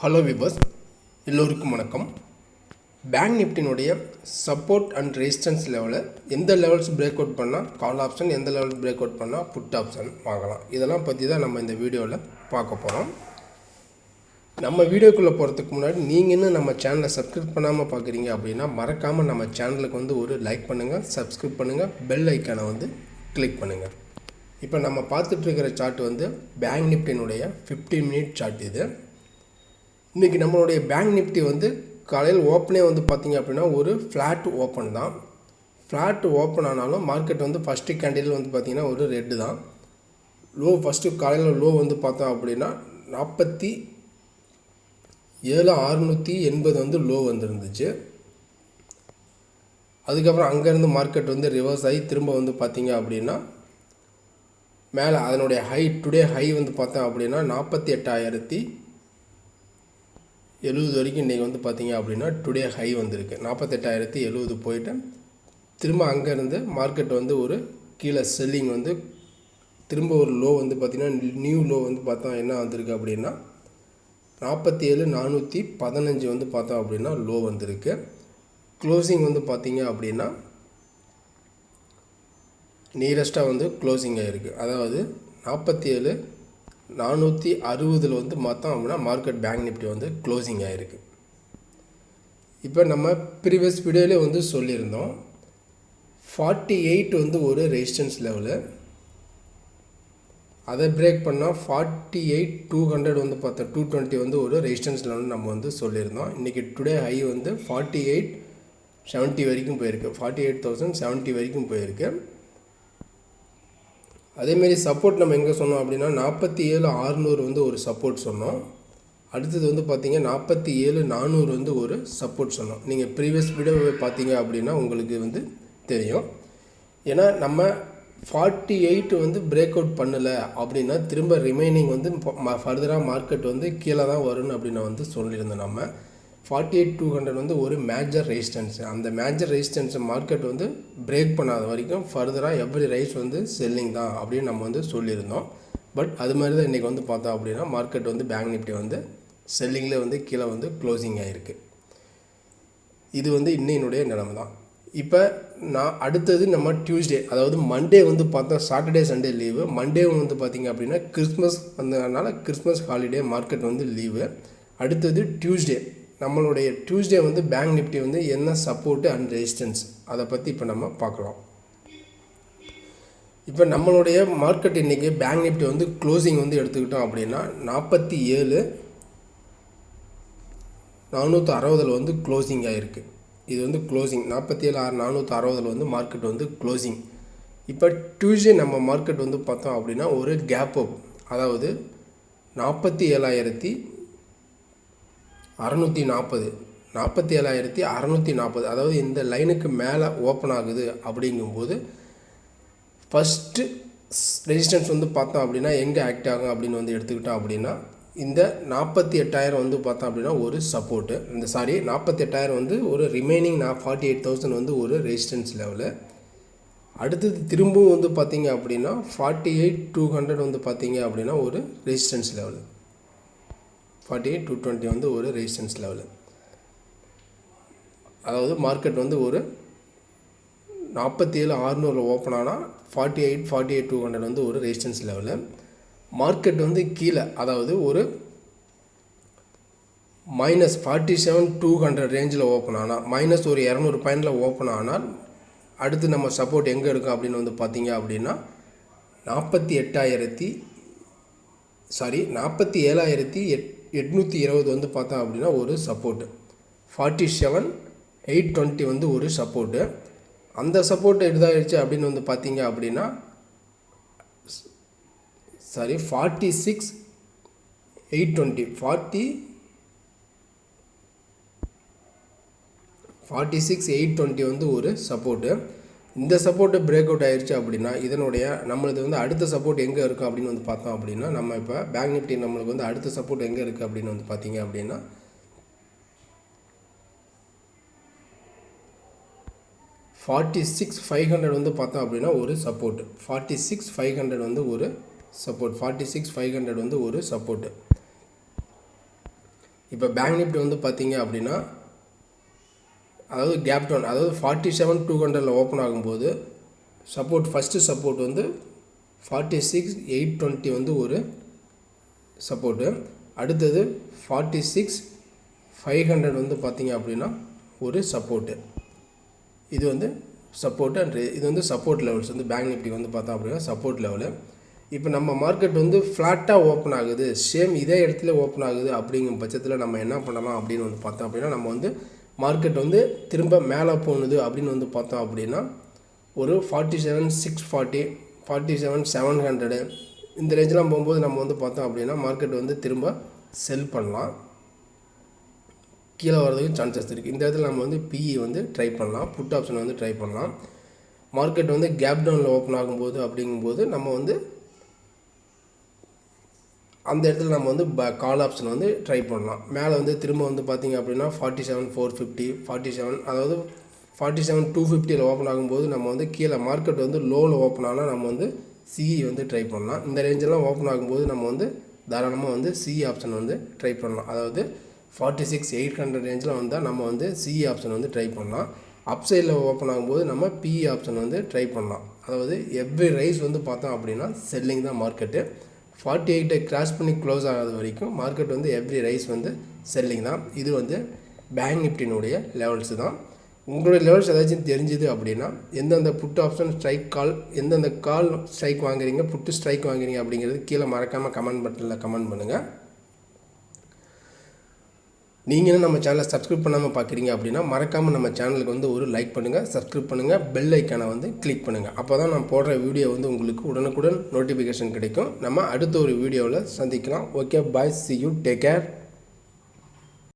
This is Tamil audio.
ஹலோ விவர்ஸ், எல்லோருக்கும் வணக்கம். பேங்க் நிஃப்டினுடைய சப்போர்ட் அண்ட் ரெசிஸ்டன்ஸ் லெவலில் எந்த லெவல்ஸ் பிரேக் அவுட் பண்ணால் கால் ஆப்ஷன், எந்த லெவல்ஸ் பிரேக் அவுட் பண்ணால் புட் ஆப்ஷன் வாங்கலாம், இதெல்லாம் பற்றி தான் நம்ம இந்த வீடியோவில் பார்க்க போகிறோம். நம்ம வீடியோக்குள்ளே போகிறதுக்கு முன்னாடி நீங்கள் இன்னும் நம்ம சேனலை சப்ஸ்கிரைப் பண்ணாமல் பார்க்குறீங்க அப்படின்னா மறக்காமல் நம்ம சேனலுக்கு ஒரு லைக் பண்ணுங்கள், சப்ஸ்கிரைப் பண்ணுங்கள், பெல் ஐக்கானை கிளிக் பண்ணுங்கள். இப்போ நம்ம பார்த்துட்ருக்கிற சார்ட் பேங்க் நிஃப்டினுடைய 15 மினிட் சார்ட். இது இன்றைக்கி நம்மளுடைய பேங்க் நிஃப்டி காலையில் ஓப்பனே பார்த்திங்க அப்படின்னா ஒரு ஃப்ளாட் ஓப்பன் தான். ஃப்ளாட் ஓப்பன் ஆனாலும் மார்க்கெட் ஃபஸ்ட்டு கேண்டில் பார்த்திங்கன்னா ஒரு ரெட்டு தான். லோ ஃபஸ்ட்டு காலையில் லோ பார்த்தோம் அப்படின்னா 47,680 லோ வந்துருந்துச்சு. அதுக்கப்புறம் அங்கேருந்து மார்க்கெட் ரிவர்ஸ் ஆகி திரும்ப பார்த்திங்க அப்படின்னா மேலே அதனுடைய ஹை, டுடே ஹை பார்த்தோம் அப்படின்னா 48,070 வரைக்கும் இன்றைக்கி பார்த்திங்க அப்படின்னா டுடே ஹை வந்திருக்கு. 48,070 போயிட்டு திரும்ப அங்கேருந்து மார்க்கெட் ஒரு கீழே செல்லிங் திரும்ப ஒரு லோ பார்த்திங்கன்னா நியூ லோ பார்த்தோம் என்ன வந்திருக்கு அப்படின்னா 47,415 பார்த்தோம் அப்படின்னா லோ வந்திருக்கு. க்ளோசிங் பார்த்திங்க அப்படின்னா நியரஸ்ட்டாக க்ளோசிங் ஆகிருக்கு. அதாவது 47,460 பார்த்தோம் அப்படின்னா மார்க்கெட் பேங்க் நிஃப்டி க்ளோசிங் ஆகிருக்கு. இப்போ நம்ம ப்ரீவியஸ் வீடியோவிலே சொல்லியிருந்தோம் 48 ஒரு ரெசிஸ்டன்ஸ் லெவலு. அதை பிரேக் பண்ணால் 48,200 பார்த்தோம், 220 ஒரு ரெசிஸ்டன்ஸ் லெவல் நம்ம சொல்லியிருந்தோம். இன்றைக்கி டுடே ஹை 48,70 வரைக்கும் போயிருக்கு, 48,070 வரைக்கும் போயிருக்கு. அதேமாரி சப்போர்ட் நம்ம எங்கே சொன்னோம் அப்படின்னா 47,600 ஒரு சப்போர்ட் சொன்னோம். அடுத்தது பார்த்திங்க 47,400 ஒரு சப்போர்ட் சொன்னோம். நீங்கள் ப்ரீவியஸ் வீடியோவை பார்த்தீங்க அப்படின்னா உங்களுக்கு தெரியும். ஏன்னா நம்ம 48 பிரேக் அவுட் பண்ணலை அப்படின்னா திரும்ப ரிமைனிங் ஃபர்தராக மார்க்கெட் கீழே தான் வரும்னு அப்படின்னு சொல்லியிருந்தோம். நம்ம 48,200 ஒரு மேஜர் ரெசிஸ்டன்ஸ். அந்த மேஜர் ரெசிஸ்டன்ஸை மார்க்கெட் பிரேக் பண்ணாத வரைக்கும் ஃபர்தராக எவ்ரி ரைஸ் செல்லிங் தான் அப்படின்னு நம்ம சொல்லியிருந்தோம். பட் அது மாதிரி தான் இன்றைக்கி பார்த்தோம் அப்படின்னா மார்க்கெட் பேங்க் நிஃப்டி செல்லிங்கில் கீழே க்ளோசிங் ஆகிருக்கு. இது இன்னையினுடைய நிலைமை தான். இப்போ அடுத்தது நம்ம டியூஸ்டே, அதாவது மண்டே பார்த்தோம். Saturday Sunday leave. மண்டேவும் பார்த்திங்க அப்படின்னா கிறிஸ்மஸ் வந்ததுனால கிறிஸ்மஸ் ஹாலிடே, மார்க்கெட் லீவு. அடுத்தது டியூஸ்டே. நம்மளுடைய டியூஸ்டே பேங்க் நிஃப்டி என்ன சப்போர்ட்டு அண்ட் ரெசிஸ்டன்ஸ் அதை பற்றி இப்போ நம்ம பார்க்கலாம். இப்போ நம்மளுடைய மார்க்கெட் இன்றைக்கி பேங்க் நிஃப்டி க்ளோசிங் எடுத்துக்கிட்டோம் அப்படின்னா 47,460 க்ளோசிங் ஆகிருக்கு. இது க்ளோசிங் 47,460 மார்க்கெட் க்ளோசிங். இப்போ டியூஸ்டே நம்ம மார்க்கெட் பார்த்தோம் அப்படின்னா ஒரு கேப் அப், அதாவது 47,640 அதாவது இந்த லைனுக்கு மேலே ஓப்பன் ஆகுது. அப்படிங்கும்போது ஃபஸ்ட்டு ரெசிஸ்டன்ஸ் பார்த்தோம் அப்படின்னா எங்கே ஆக்ட் ஆகும் அப்படின்னு எடுத்துக்கிட்டோம் அப்படின்னா இந்த 48,000 பார்த்தோம் அப்படின்னா ஒரு சப்போர்ட்டு. இந்த 48,000 ஒரு ரிமைனிங் 48,000 ஒரு ரெசிஸ்டன்ஸ் லெவலு. அடுத்தது திரும்பவும் பார்த்திங்க அப்படின்னா 48,200 பார்த்திங்க அப்படின்னா ஒரு ரெசிஸ்டன்ஸ் லெவலு. 48,220 ஒரு ரெசிஸ்டன்ஸ் லெவலு. அதாவது மார்க்கெட் ஒரு 47,600 ஓப்பன் ஆனால் 48,200 ஒரு ரெசிஸ்டன்ஸ் லெவலு. மார்க்கெட் கீழே, அதாவது ஒரு -47,200 ரேஞ்சில் ஓப்பன் ஆனால், மைனஸ் ஒரு 200 பாயிண்டில் ஓப்பன் ஆனால் அடுத்து நம்ம சப்போர்ட் எங்கே இருக்கும் அப்படின்னு பார்த்தீங்க அப்படின்னா 47,820 பார்த்தோம் அப்படின்னா ஒரு சப்போர்ட்டு. 47,820 ஒரு சப்போர்ட்டு. அந்த சப்போர்ட்டு எதாகிடுச்சு அப்படின்னு பார்த்தீங்க அப்படின்னா 46,820 ஒரு சப்போர்ட்டு. இந்த சப்போர்ட்டு பிரேக் அவுட் ஆகிடுச்சு அப்படின்னா இதனுடைய நம்மளுக்கு அடுத்த சப்போர்ட் எங்கே இருக்குது அப்படின்னு பார்த்தோம் அப்படின்னா நம்ம இப்போ பேங்க் நிஃப்டி நம்மளுக்கு அடுத்த சப்போர்ட் எங்கே இருக்குது அப்படின்னு பார்த்தீங்க அப்படின்னா 46,500 பார்த்தோம் அப்படின்னா ஒரு சப்போர்ட்டு. 46,500 ஒரு சப்போர்ட். 46,500 ஒரு சப்போர்ட்டு. இப்போ பேங்க் நிஃப்டி வந்து பார்த்தீங்க அப்படின்னா அதாவது கேப் டவுன், அதாவது 47,200 ஓப்பன் ஆகும்போது சப்போர்ட், ஃபஸ்ட்டு சப்போர்ட் வந்து 46,820 வந்து ஒரு சப்போர்ட்டு. அடுத்தது 46,500 வந்து பார்த்தீங்க அப்படின்னா ஒரு சப்போர்ட்டு. இது வந்து சப்போர்ட்டு அண்ட் இது வந்து சப்போர்ட் லெவல்ஸ் வந்து பேங்க் நிஃப்டி வந்து பார்த்தோம் அப்படின்னா சப்போர்ட் லெவலு. இப்போ நம்ம மார்க்கெட் வந்து ஃப்ளாட்டாக ஓப்பன் ஆகுது, சேம் இதே இடத்துல ஓப்பன் ஆகுது அப்படிங்கும் பட்சத்தில் நம்ம என்ன பண்ணலாம் அப்படின்னு வந்து பார்த்தோம் அப்படின்னா, நம்ம வந்து மார்க்கெட் வந்து திரும்ப மேலே போகுது அப்படின்னு வந்து பார்த்தோம் அப்படின்னா ஒரு 47,640, 47,700 இந்த ரேஞ்செலாம் போகும்போது நம்ம வந்து பார்த்தோம் அப்படின்னா மார்க்கெட் வந்து திரும்ப செல் பண்ணலாம், கீழே வரதுக்கு சான்சஸ் இருக்குது. இந்த இடத்துல நம்ம வந்து பிஇ வந்து ட்ரை பண்ணலாம், புட் ஆப்ஷன் வந்து ட்ரை பண்ணலாம். மார்க்கெட் வந்து கேப் டவுனில் ஓப்பன் ஆகும்போது அப்படிங்கும்போது நம்ம வந்து அந்த இடத்துல நம்ம வந்து கால் ஆப்ஷன் வந்து ட்ரை பண்ணலாம். மேலே வந்து திரும்ப வந்து பார்த்திங்க அப்படின்னா 47,450, 47 அதாவது 47,250 ஓப்பன் ஆகும்போது நம்ம வந்து கீழே மார்க்கெட் வந்து லோவில் ஓப்பன் ஆனால் நம்ம வந்து சிஇ வந்து ட்ரை பண்ணலாம். இந்த ரேஞ்செல்லாம் ஓப்பன் ஆகும்போது நம்ம வந்து தாராளமாக வந்து சிஇ ஆப்ஷன் வந்து ட்ரை பண்ணலாம். அதாவது 46,800 ரேஞ்சில் வந்தால் நம்ம வந்து சிஇ ஆப்ஷன் வந்து ட்ரை பண்ணலாம். அப்சைடில் ஓப்பன் ஆகும்போது நம்ம பிஇ ஆப்ஷன் வந்து ட்ரை பண்ணலாம். அதாவது எவ்ரி ரைஸ் வந்து பார்த்தோம் அப்படின்னா செல்லிங் தான் மார்க்கெட்டு. 48 கிராஸ் பண்ணி க்ளோஸ் ஆகாத வரைக்கும் மார்க்கெட் வந்து எவ்ரி ரைஸ் வந்து செல்லிங் தான். இது வந்து பேங்க் நிஃப்டினுடைய லெவல்ஸ் தான். உங்களுடைய லெவல்ஸ் ஏதாச்சும் தெரிஞ்சுது அப்படின்னா எந்தெந்த புட் ஆப்ஷன் ஸ்ட்ரைக் கால், எந்தெந்த கால் ஸ்ட்ரைக் வாங்குறீங்க, புட்டு ஸ்ட்ரைக் வாங்குறீங்க அப்படிங்கிறது கீழே மறக்காமல் கமெண்ட் பட்டனில் கமெண்ட் பண்ணுங்கள். நீங்களும் நம்ம சேனலை சப்ஸ்கிரைப் பண்ணாமல் பார்க்குறீங்க அப்படின்னா மறக்காமல் நம்ம சேனலுக்கு வந்து ஒரு லைக் பண்ணுங்கள், சப்ஸ்கிரைப் பண்ணுங்கள், பெல் ஐக்கானை வந்து கிளிக் பண்ணுங்கள். அப்போ தான் நான் போடுற வீடியோ வந்து உங்களுக்கு உடனுக்குடன் நோட்டிஃபிகேஷன் கிடைக்கும். நம்ம அடுத்த ஒரு வீடியோவில் சந்திக்கலாம். Okay, bye, see you, take care.